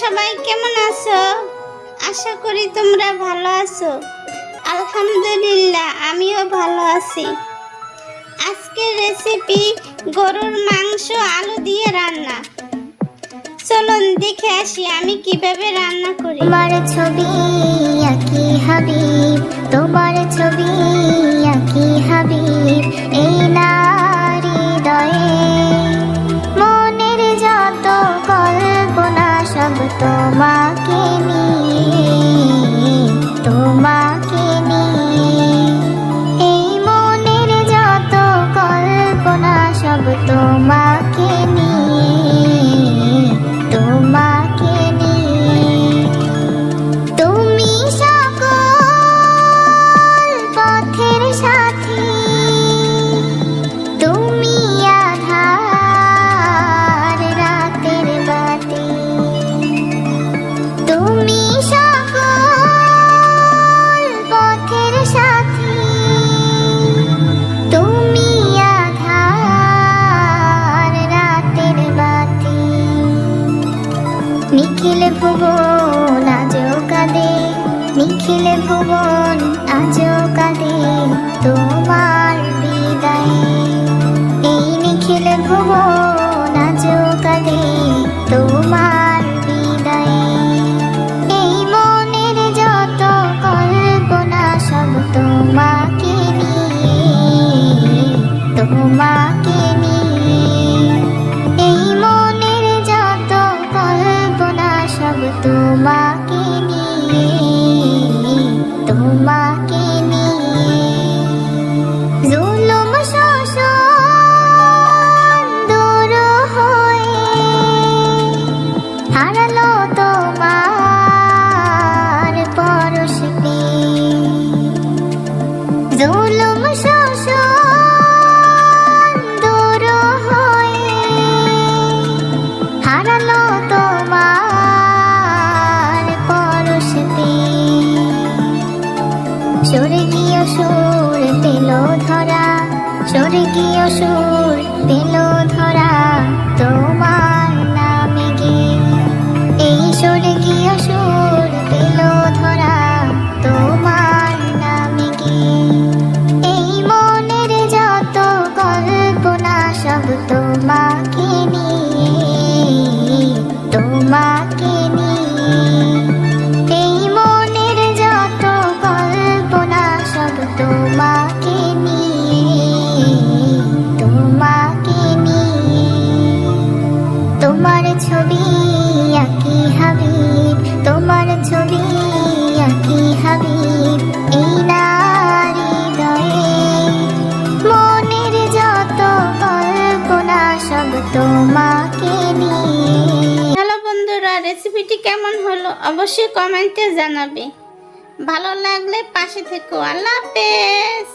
সবাই কেমন আছো? আশা করি তোমরা ভালো আছো। আলহামদুলিল্লাহ আমিও ভালো আছি। আজকের রেসিপি গরুর মাংস আলু দিয়ে রান্না। চলুন দেখে আসি আমি কিভাবে রান্না করি। তোমার ছবি আঁকি হাবিব, তোমার ছবি আঁকি হাবিব, এই নারী হৃদয়ে মনের যত কল্পনা সব তোমাকে নিয়ে, তোমাকে নিয়ে। এই মনের যত কল্পনা সব তোমাকে নিয়ে, তোমাকে নিয়ে। তুমি সকল পথের সাথী, তুমি আধার রাতের বাতি। তুমি সকল পথের সাথী, তুমি আধার রাতের বাতি। নিখিল ভুবন আজও কাঁদে, নিখিল ভুবন আজও কাঁদে তোমার বিদায়ে। এই নিখিল ভুবন আজও কাঁদে তোমার বিদায়ে। এই মনের যত কল্পনা সব তোমাকে নিয়ে, তোমাকে নিয়ে। এই মনের যত কল্পনা সব তোমাকে নিয়ে, তোমাকে নিয়ে। জুলুম শোষণ দূর হয়ে হারালো তোমার পরশ পেয়ে। জুলুম শোষণ দূর হয়ে হারালো তোমার পরশ পেয়ে। স্বর্গীয় সুর পেল ধরা, স্বর্গীয় সুর পেল ধরা তোমার নামে গিয়ে। এই স্বর্গীয় সুর পেল ধরা তোমার নামে গিয়ে। এই মনের যত কল্পনা সব তোমাকে নিয়ে, তোমাকে নিয়ে। এই মনের যত কল্পনা সব তোমাকে নিয়ে, তোমাকে নিয়ে। তোমার ছবি আঁকি হাবিব, তোমার ছবি আঁকি হাবিব, এই নারী হৃদয়ে মনের যত কল্পনা সব তোমাকে নিয়ে। হ্যালো বন্ধুরা, রেসিপিটি কেমন হলো অবশ্যই কমেন্টে জানাবে। ভালো লাগলে পাশে থেকো। আল্লাহ হাফেজ।